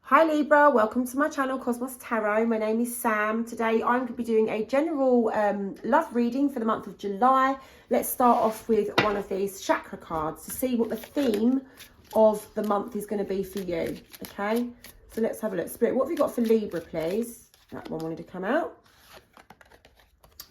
Hi Libra, welcome to my channel Cosmos Tarot. My name is Sam. Today I'm going to be doing a general love reading for the month of July. Let's start off with one of these chakra cards to see what the theme of the month is going to be for you. Okay, so let's have a look. Spirit, what have you got for Libra, please? That one wanted to come out.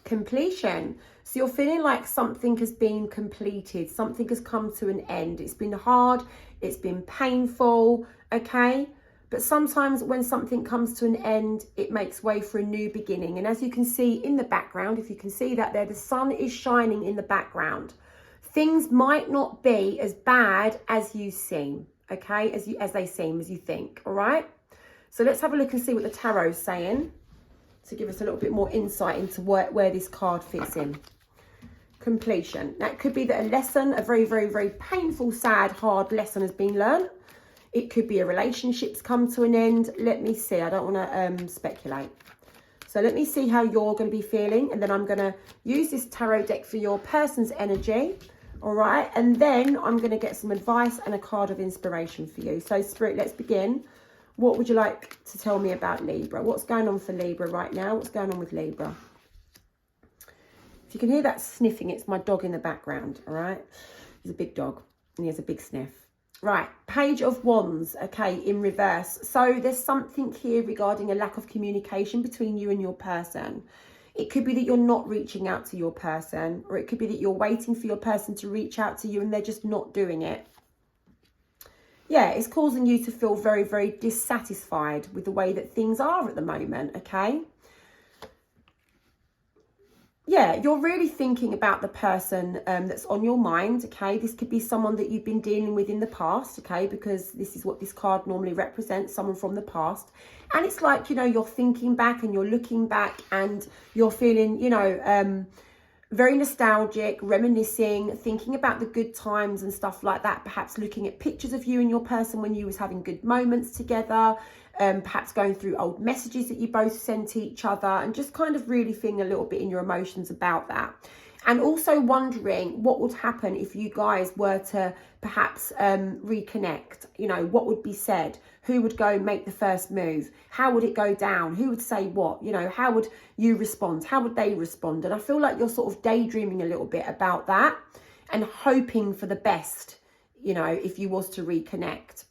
Completion. So you're feeling like something has been completed. Something has come to an end. It's been hard. It's been painful. Okay. But sometimes when something comes to an end, it makes way for a new beginning. And as you can see in the background, if you can see that there, the sun is shining in the background. Things might not be as bad as you seem, okay? As you think, all right? So let's have a look and see what the tarot is saying to give us a little bit more insight into where this card fits in. Completion. Now, it could be that a lesson, a very, very, very painful, sad, hard lesson has been learned. It could be a relationship's come to an end. Let me see. I don't want to speculate. So let me see how you're going to be feeling. And then I'm going to use this tarot deck for your person's energy. All right. And then I'm going to get some advice and a card of inspiration for you. So Spirit, let's begin. What would you like to tell me about Libra? What's going on for Libra right now? What's going on with Libra? If you can hear that sniffing, it's my dog in the background. All right. He's a big dog and he has a big sniff. Right, Page of Wands, okay, in reverse. So there's something here regarding a lack of communication between you and your person. It could be that you're not reaching out to your person, or it could be that you're waiting for your person to reach out to you and they're just not doing it. Yeah, it's causing you to feel very, very dissatisfied with the way that things are at the moment, okay? Yeah, you're really thinking about the person that's on your mind, okay? This could be someone that you've been dealing with in the past, okay? Because this is what this card normally represents, someone from the past. And it's like, you know, you're thinking back and you're looking back and you're feeling, you know, very nostalgic, reminiscing, thinking about the good times and stuff like that. Perhaps looking at pictures of you and your person when you was having good moments together. Perhaps going through old messages that you both sent to each other and just kind of really feeling a little bit in your emotions about that. And also wondering what would happen if you guys were to perhaps reconnect. You know, what would be said? Who would go make the first move? How would it go down? Who would say what? You know, how would you respond? How would they respond? And I feel like you're sort of daydreaming a little bit about that and hoping for the best, you know, if you was to reconnect.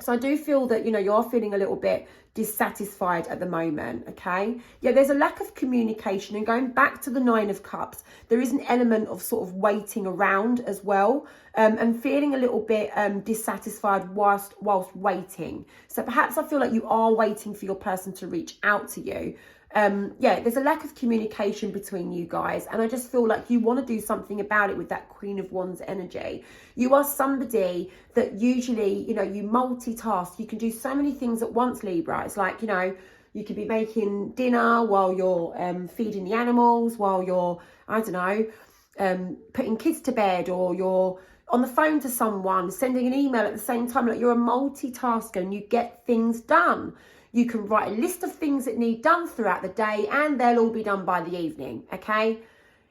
So I do feel that, you know, you're feeling a little bit dissatisfied at the moment, okay? Yeah, there's a lack of communication, and going back to the Nine of Cups, there is an element of sort of waiting around as well, and feeling a little bit dissatisfied whilst waiting. So perhaps I feel like you are waiting for your person to reach out to you. Yeah, there's a lack of communication between you guys, and I just feel like you want to do something about it with that Queen of Wands energy. You are somebody that usually, you know, you multitask. You can do so many things at once, Libra. It's like, you know, you could be making dinner while you're feeding the animals, while you're, I don't know, putting kids to bed, or you're on the phone to someone, sending an email at the same time. Like, you're a multitasker and you get things done. You can write a list of things that need done throughout the day and they'll all be done by the evening, okay?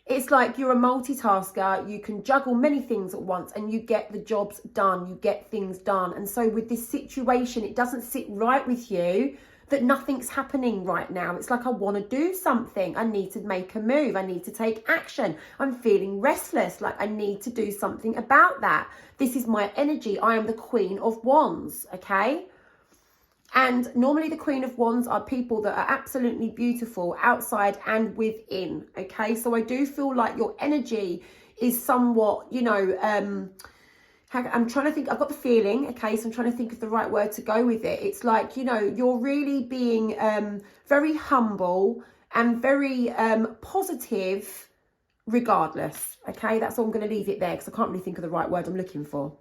It's like you're a multitasker. You can juggle many things at once and you get the jobs done. You get things done. And so with this situation, it doesn't sit right with you that nothing's happening right now. It's like, I want to do something. I need to make a move. I need to take action. I'm feeling restless. Like, I need to do something about that. This is my energy. I am the Queen of Wands, okay? And normally the Queen of Wands are people that are absolutely beautiful outside and within, okay? So I do feel like your energy is somewhat, you know, I'm trying to think, I've got the feeling, okay? So I'm trying to think of the right word to go with it. It's like, you know, you're really being very humble and very positive regardless, okay? That's all. I'm going to leave it there because I can't really think of the right word I'm looking for.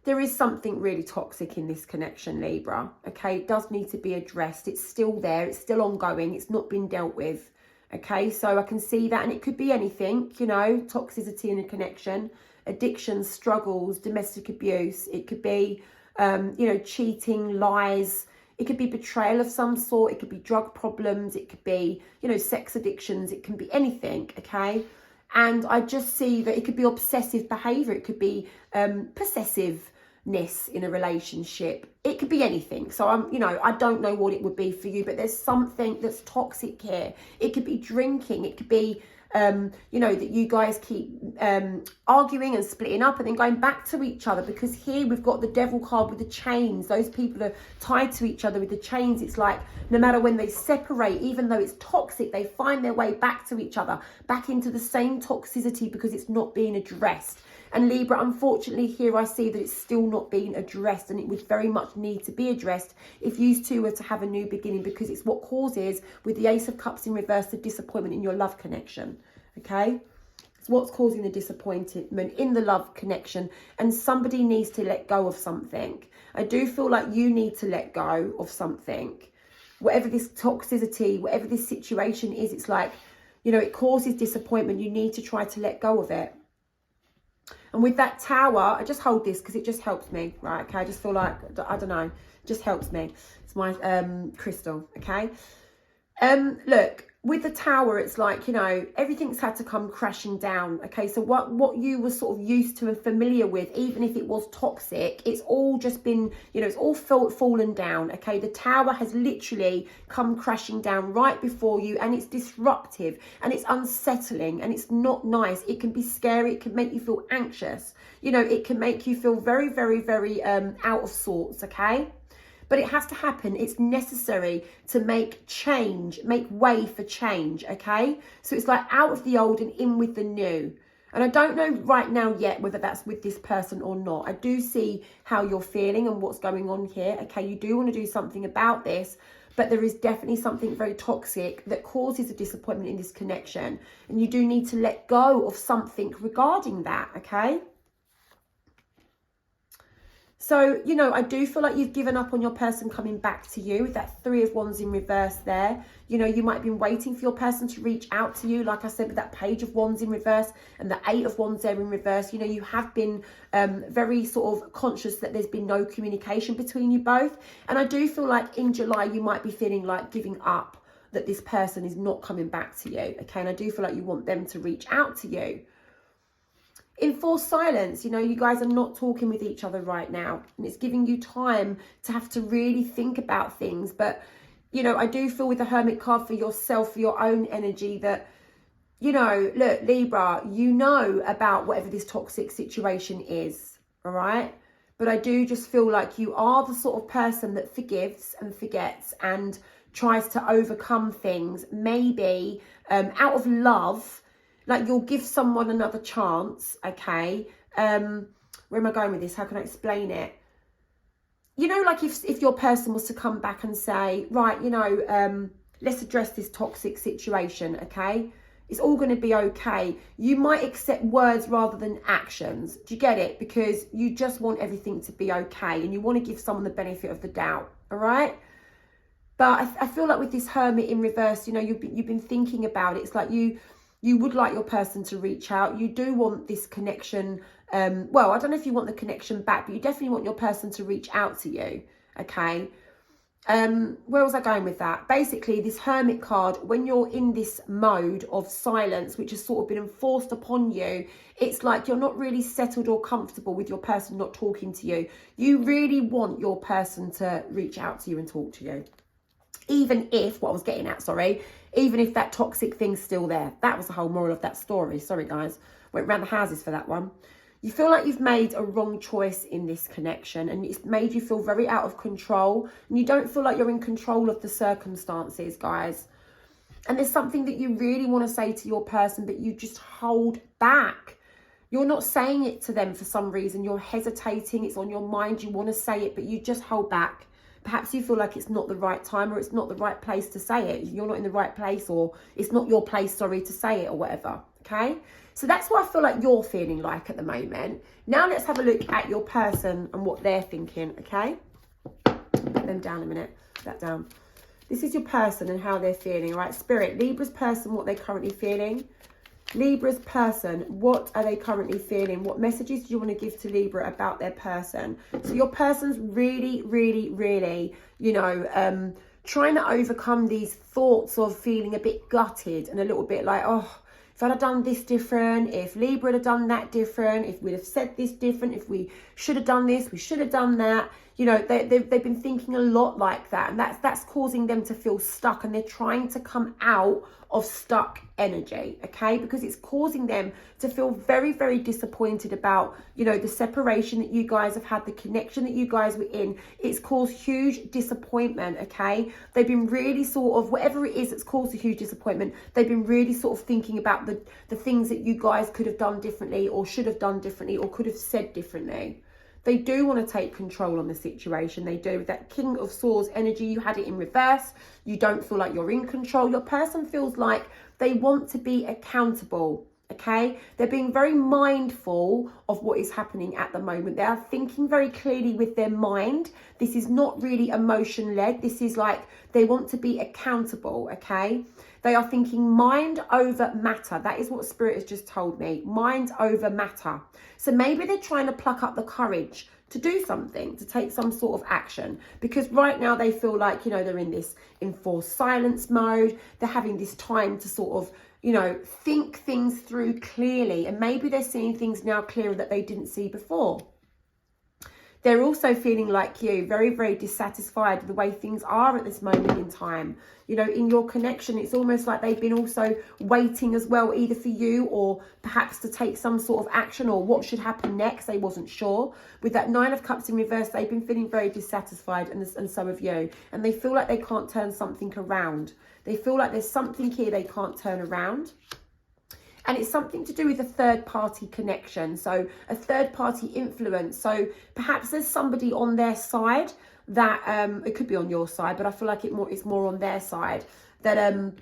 There is something really toxic in this connection, Libra, okay? It does need to be addressed. It's still there. It's still ongoing. It's not been dealt with, okay? So I can see that, and it could be anything, you know, toxicity in a connection, addiction, struggles, domestic abuse. It could be, you know, cheating, lies. It could be betrayal of some sort. It could be drug problems. It could be, you know, sex addictions. It can be anything, okay? And I just see that it could be obsessive behaviour. It could be possessive in a relationship. It could be anything. So I don't know what it would be for you, but there's something that's toxic here. It could be drinking. It could be, that you guys keep arguing and splitting up and then going back to each other, because here we've got the devil card with the chains. Those people are tied to each other with the chains. It's like no matter when they separate, even though it's toxic, they find their way back to each other, back into the same toxicity because it's not being addressed. And Libra, unfortunately, here I see that it's still not being addressed, and it would very much need to be addressed if you two were to have a new beginning, because it's what causes, with the Ace of Cups in reverse, the disappointment in your love connection, okay? It's what's causing the disappointment in the love connection, and somebody needs to let go of something. I do feel like you need to let go of something. Whatever this toxicity, whatever this situation is, it's like, it causes disappointment. You need to try to let go of it. And with that Tower, I just hold this because it just helps me, right? Okay, I just feel like, I don't know, it just helps me. It's my crystal, okay? Look, with the Tower, it's like, everything's had to come crashing down, okay? So what you were sort of used to and familiar with, even if it was toxic, it's all just been, it's all fallen down, okay? The Tower has literally come crashing down right before you, and it's disruptive, and it's unsettling, and it's not nice. It can be scary. It can make you feel anxious. It can make you feel very, very, very out of sorts, okay? But it has to happen. It's necessary to make change, make way for change, okay? So it's like out of the old and in with the new. And I don't know right now yet whether that's with this person or not. I do see how you're feeling and what's going on here, okay? You do want to do something about this, but there is definitely something very toxic that causes a disappointment in this connection. And you do need to let go of something regarding that, okay? So, I do feel like you've given up on your person coming back to you with that Three of Wands in reverse there. You might have been waiting for your person to reach out to you. Like I said, with that Page of Wands in reverse and the Eight of Wands there in reverse, you have been very sort of conscious that there's been no communication between you both. And I do feel like in July, you might be feeling like giving up, that this person is not coming back to you, okay? And I do feel like you want them to reach out to you. Enforced silence, you guys are not talking with each other right now, and it's giving you time to have to really think about things. But I do feel with the Hermit card for yourself, for your own energy, that look, Libra, about whatever this toxic situation is, all right? But I do just feel like you are the sort of person that forgives and forgets and tries to overcome things, maybe out of love. Like, you'll give someone another chance, okay? Where am I going with this? How can I explain it? Like if your person was to come back and say, right, let's address this toxic situation, okay? It's all going to be okay. You might accept words rather than actions. Do you get it? Because you just want everything to be okay, and you want to give someone the benefit of the doubt, all right? But I feel like with this Hermit in reverse, you've been thinking about it. It's like you would like your person to reach out. You do want this connection. Well, I don't know if you want the connection back, but you definitely want your person to reach out to you, okay? Where was I going with that? Basically, this Hermit card, when you're in this mode of silence, which has sort of been enforced upon you, it's like you're not really settled or comfortable with your person not talking to you. You really want your person to reach out to you and talk to you. Even if that toxic thing's still there. That was the whole moral of that story. Sorry, guys. Went round the houses for that one. You feel like you've made a wrong choice in this connection, and it's made you feel very out of control. And you don't feel like you're in control of the circumstances, guys. And there's something that you really want to say to your person, but you just hold back. You're not saying it to them for some reason. You're hesitating. It's on your mind. You want to say it, but you just hold back. Perhaps you feel like it's not the right time, or it's not the right place to say it. You're not in the right place, or it's not your place, to say it, or whatever, okay? So that's what I feel like you're feeling like at the moment. Now let's have a look at your person and what they're thinking, okay? Put them down a minute. Put that down. This is your person and how they're feeling, all right? Spirit, Libra's person, what they're currently feeling. Libra's person, what are they currently feeling? What messages do you want to give to Libra about their person? So your person's really, really, really, trying to overcome these thoughts of feeling a bit gutted and a little bit like, if I'd have done this different, if Libra had done that different, if we'd have said this different, if we should have done this, we should have done that. You know, they've been thinking a lot like that, and that's causing them to feel stuck, and they're trying to come out of stuck energy, okay? Because it's causing them to feel very, very disappointed about, you know, the separation that you guys have had, the connection that you guys were in. It's caused huge disappointment, okay? They've been really sort of, whatever it is that's caused a huge disappointment, they've been really sort of thinking about the things that you guys could have done differently, or should have done differently, or could have said differently. They do want to take control on the situation. They do. With that King of Swords energy, you had it in reverse. You don't feel like you're in control. Your person feels like they want to be accountable, okay? They're being very mindful of what is happening at the moment. They are thinking very clearly with their mind. This is not really emotion-led. This is like they want to be accountable, okay? They are thinking mind over matter. That is what Spirit has just told me. Mind over matter. So maybe they're trying to pluck up the courage to do something, to take some sort of action. Because right now they feel like, you know, they're in this enforced silence mode. They're having this time to sort of, you know, think things through clearly. And maybe they're seeing things now clearer that they didn't see before. They're also feeling like you, very, very dissatisfied with the way things are at this moment in time. You know, in your connection, it's almost like they've been also waiting as well, either for you or perhaps to take some sort of action, or what should happen next. They wasn't sure. With that Nine of Cups in reverse, they've been feeling very dissatisfied, and so have you. And they feel like they can't turn something around. They feel like there's something here they can't turn around. And it's something to do with a third party connection. So a third party influence. So perhaps there's somebody on their side that, it could be on your side, but I feel like it's more on their side, that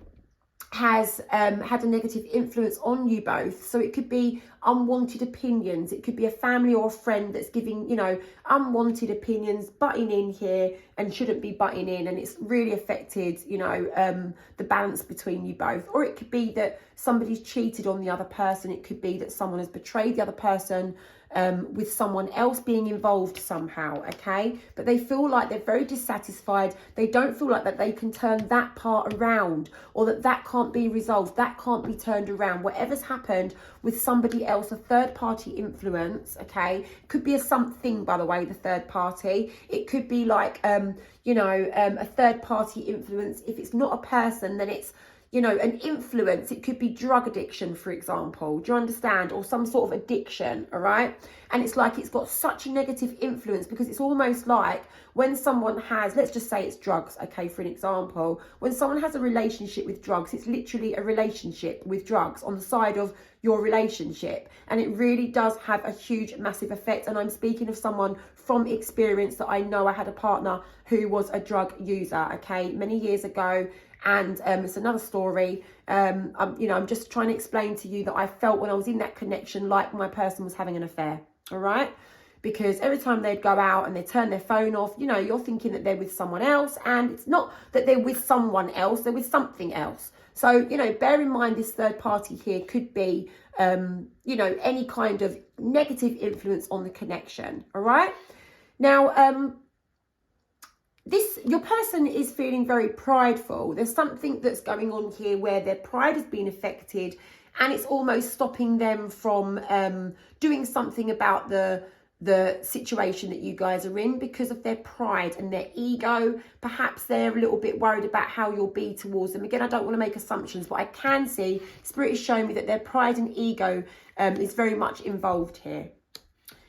has had a negative influence on you both. So it could be unwanted opinions. It could be a family or a friend that's giving, you know, unwanted opinions, butting in here and shouldn't be butting in, and it's really affected, you know, the balance between you both. Or it could be that somebody's cheated on the other person. It could be that someone has betrayed the other person, with someone else being involved somehow, okay? But they feel like they're very dissatisfied. They don't feel like that they can turn that part around, or that can't be resolved, that can't be turned around. Whatever's happened with somebody else, a third party influence, okay? Could be a something, by the way, the third party. It could be like, you know, a third party influence. If it's not a person, then it's, you know, an influence. It could be drug addiction, for example. Do you understand? Or some sort of addiction, all right? And it's like it's got such a negative influence, because it's almost like when someone has, let's just say it's drugs, okay, for an example. When someone has a relationship with drugs, it's literally a relationship with drugs on the side of your relationship. And it really does have a huge, massive effect. And I'm speaking of someone from experience that I know. I had a partner who was a drug user, okay, many years ago. And it's another story. I'm just trying to explain to you that I felt when I was in that connection like my person was having an affair, all right? Because every time they'd go out and they turn their phone off, you know, you're thinking that they're with someone else, and it's not that they're with someone else, they're with something else. So, you know, bear in mind this third party here could be, you know, any kind of negative influence on the connection, all right? Now, your person is feeling very prideful. There's something that's going on here where their pride has been affected, and it's almost stopping them from doing something about the situation that you guys are in because of their pride and their ego. Perhaps they're a little bit worried about how you'll be towards them. Again, I don't want to make assumptions, but I can see Spirit is showing me that their pride and ego is very much involved here.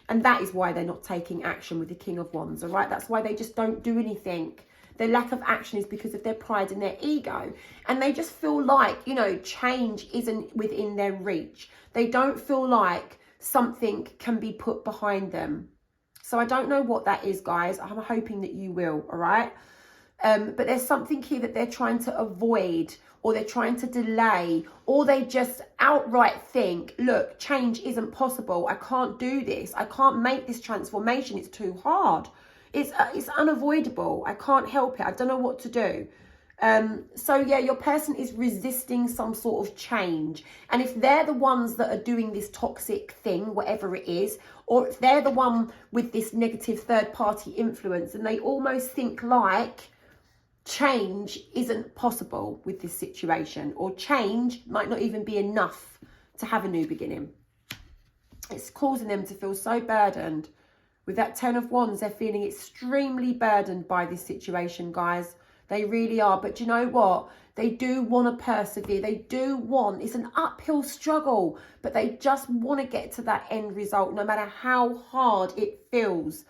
And that is why they're not taking action with the King of Wands, all right? That's why they just don't do anything. Their lack of action is because of their pride and their ego. And they just feel like, you know, change isn't within their reach. They don't feel like something can be put behind them. So I don't know what that is, guys. I'm hoping that you will, all right? But there's something here that they're trying to avoid, or they're trying to delay, or they just outright think, look, change isn't possible. I can't do this. I can't make this transformation. It's too hard. It's unavoidable. I can't help it. I don't know what to do. So yeah, your person is resisting some sort of change. And if they're the ones that are doing this toxic thing, whatever it is, or if they're the one with this negative third party influence, and they almost think like change isn't possible with this situation, or change might not even be enough to have a new beginning. It's causing them to feel so burdened. With that 10 of Wands, they're feeling extremely burdened by this situation, guys. They really are. But you know what? They do want to persevere. They do want, it's an uphill struggle, but they just want to get to that end result, no matter how hard it feels.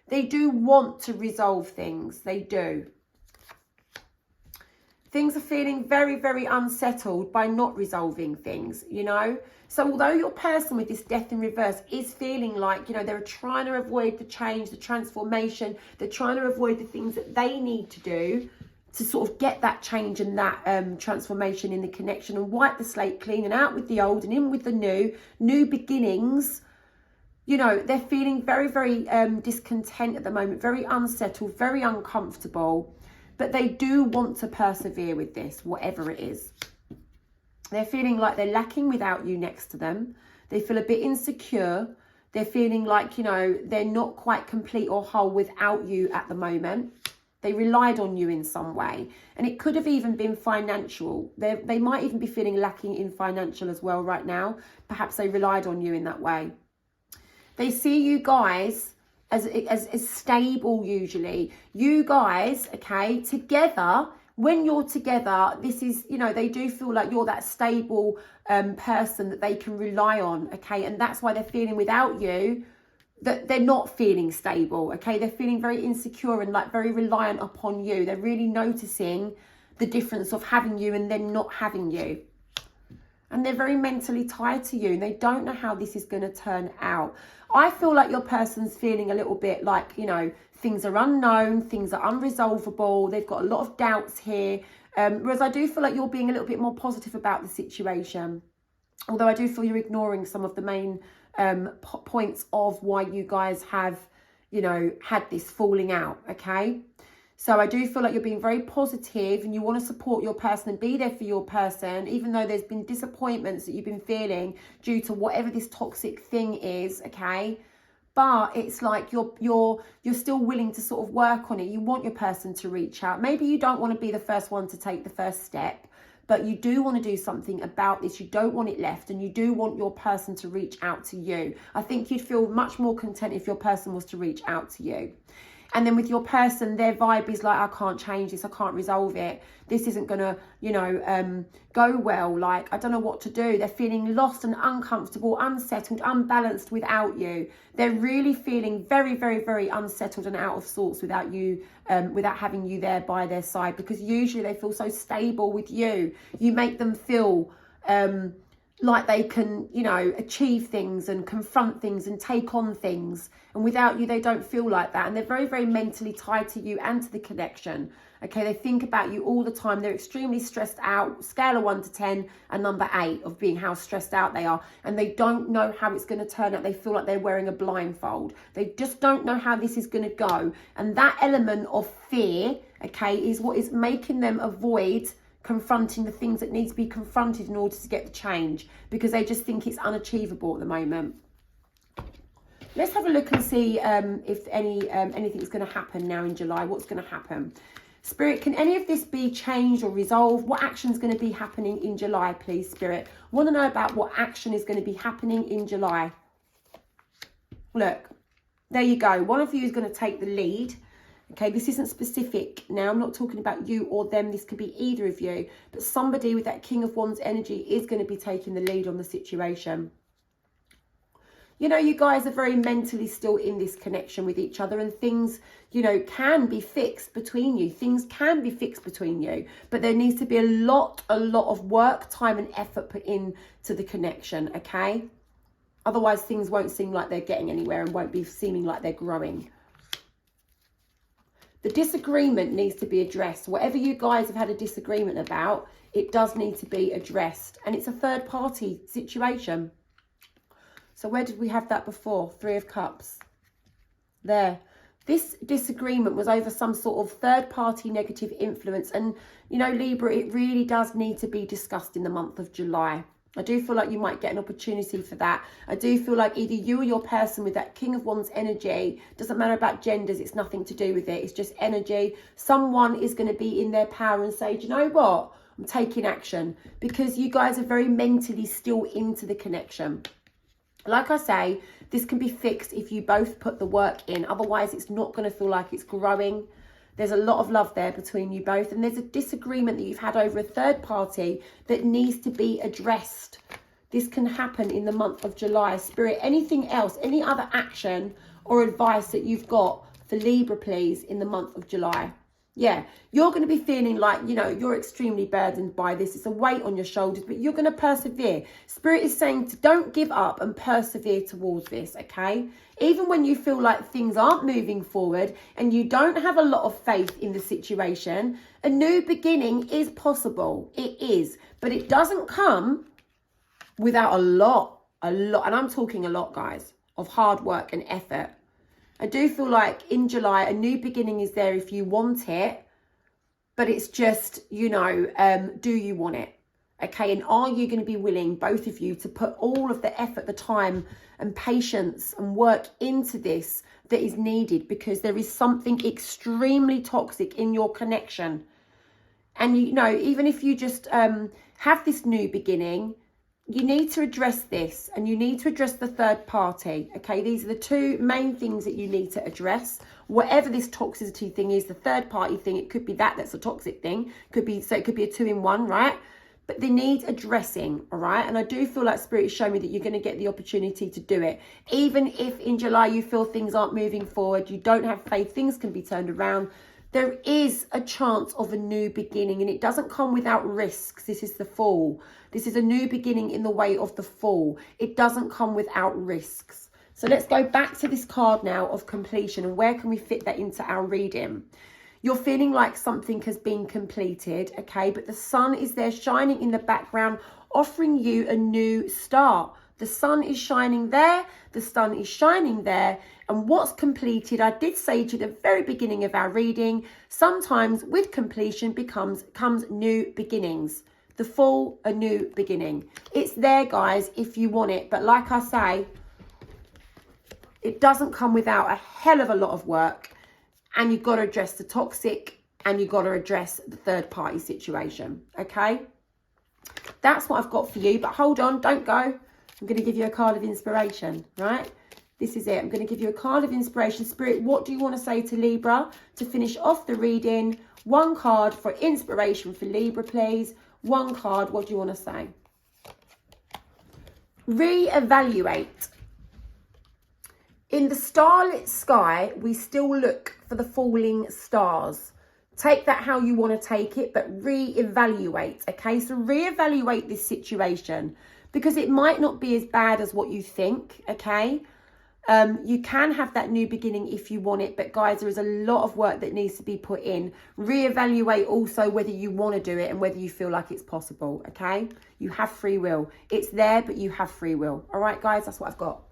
They do want to resolve things. They do. Things are feeling very, very unsettled by not resolving things, you know. So although your person with this death in reverse is feeling like, you know, they're trying to avoid the change, the transformation, they're trying to avoid the things that they need to do to sort of get that change and that transformation in the connection, and wipe the slate clean and out with the old and in with the new beginnings. You know, they're feeling very, very discontent at the moment, very unsettled, very uncomfortable. But they do want to persevere with this, whatever it is. They're feeling like they're lacking without you next to them. They feel a bit insecure. They're feeling like, you know, they're not quite complete or whole without you at the moment. They relied on you in some way. And it could have even been financial. They might even be feeling lacking in financial as well right now. Perhaps they relied on you in that way. They see you guys as stable usually. You guys, okay, together, when you're together, this is, you know, they do feel like you're that stable person that they can rely on, okay? And that's why they're feeling without you, that they're not feeling stable, okay? They're feeling very insecure and like very reliant upon you. They're really noticing the difference of having you and then not having you. And they're very mentally tied to you, and they don't know how this is going to turn out. I feel like your person's feeling a little bit like, you know, things are unknown, things are unresolvable. They've got a lot of doubts here. Whereas I do feel like you're being a little bit more positive about the situation. Although I do feel you're ignoring some of the main points of why you guys have, you know, had this falling out, okay? So I do feel like you're being very positive and you want to support your person and be there for your person, even though there's been disappointments that you've been feeling due to whatever this toxic thing is, okay? But it's like you're still willing to sort of work on it. You want your person to reach out. Maybe you don't want to be the first one to take the first step, but you do want to do something about this. You don't want it left, and you do want your person to reach out to you. I think you'd feel much more content if your person was to reach out to you. And then with your person, their vibe is like, I can't change this, I can't resolve it. This isn't going to, you know, go well. Like, I don't know what to do. They're feeling lost and uncomfortable, unsettled, unbalanced without you. They're really feeling very, very, very unsettled and out of sorts without you, without having you there by their side. Because usually they feel so stable with you. You make them feel like they can, you know, achieve things and confront things and take on things. And without you, they don't feel like that. And they're very, very mentally tied to you and to the connection. Okay, they think about you all the time. They're extremely stressed out. Scale of 1 to 10 and number 8 of being how stressed out they are. And they don't know how it's going to turn out. They feel like they're wearing a blindfold. They just don't know how this is going to go. And that element of fear, okay, is what is making them avoid confronting the things that need to be confronted in order to get the change, because they just think it's unachievable at the moment. Let's have a look and see if anything's going to happen now in July. What's going to happen? Spirit, can any of this be changed or resolved? What action is going to be happening in July, please, Spirit? Want to know about what action is going to be happening in July. Look, there you go. One of you is going to take the lead. Okay, this isn't specific. Now, I'm not talking about you or them. This could be either of you. But somebody with that King of Wands energy is going to be taking the lead on the situation. You know, you guys are very mentally still in this connection with each other, and things, you know, can be fixed between you. Things can be fixed between you, but there needs to be a lot of work, time and effort put into the connection, okay? Otherwise, things won't seem like they're getting anywhere and won't be seeming like they're growing. The disagreement needs to be addressed. Whatever you guys have had a disagreement about, it does need to be addressed. And it's a third party situation. So where did we have that before? 3 of Cups. There. This disagreement was over some sort of third party negative influence. And, you know, Libra, it really does need to be discussed in the month of July. I do feel like you might get an opportunity for that. I do feel like either you or your person with that King of Wands energy, doesn't matter about genders, it's nothing to do with it. It's just energy. Someone is going to be in their power and say, do you know what? I'm taking action, because you guys are very mentally still into the connection. Like I say, this can be fixed if you both put the work in. Otherwise, it's not going to feel like it's growing. There's a lot of love there between you both. And there's a disagreement that you've had over a third party that needs to be addressed. This can happen in the month of July. Spirit, anything else, any other action or advice that you've got for Libra, please, in the month of July. Yeah, you're going to be feeling like, you know, you're extremely burdened by this. It's a weight on your shoulders, but you're going to persevere. Spirit is saying to don't give up and persevere towards this, okay? Even when you feel like things aren't moving forward and you don't have a lot of faith in the situation, a new beginning is possible. It is, but it doesn't come without a lot, and I'm talking a lot, guys, of hard work and effort. I do feel like in July, a new beginning is there if you want it, but it's just, you know, do you want it? Okay, and are you going to be willing, both of you, to put all of the effort, the time and patience and work into this that is needed, because there is something extremely toxic in your connection. And, you know, even if you just have this new beginning, you need to address this, and you need to address the third party. Okay, these are the two main things that you need to address. Whatever this toxicity thing is, the third party thing, it could be that's a toxic thing. Could be, so it could be a 2-in-1, right? But they need addressing, all right? And I do feel like Spirit is showing me that you're going to get the opportunity to do it. Even if in July you feel things aren't moving forward, you don't have faith, things can be turned around. There is a chance of a new beginning, and it doesn't come without risks. This is the Fool. This is a new beginning in the way of the Fool. It doesn't come without risks. So let's go back to this card now of completion, and where can we fit that into our reading? You're feeling like something has been completed, okay? But the sun is there shining in the background, offering you a new start. The sun is shining there. The sun is shining there. And what's completed, I did say to you at the very beginning of our reading, sometimes with completion comes new beginnings. The Fool, a new beginning. It's there, guys, if you want it. But like I say, it doesn't come without a hell of a lot of work. And you've got to address the toxic, and you've got to address the third party situation. Okay? That's what I've got for you. But hold on, don't go. I'm going to give you a card of inspiration, right? This is it. I'm going to give you a card of inspiration. Spirit, what do you want to say to Libra to finish off the reading? One card for inspiration for Libra, please. One card. What do you want to say? Reevaluate. In the starlit sky, we still look for the falling stars. Take that how you want to take it, but reevaluate, okay? So reevaluate this situation, because it might not be as bad as what you think, okay? You can have that new beginning if you want it, but guys, there is a lot of work that needs to be put in. Reevaluate also whether you want to do it and whether you feel like it's possible, okay? You have free will. It's there, but you have free will. All right, guys, that's what I've got.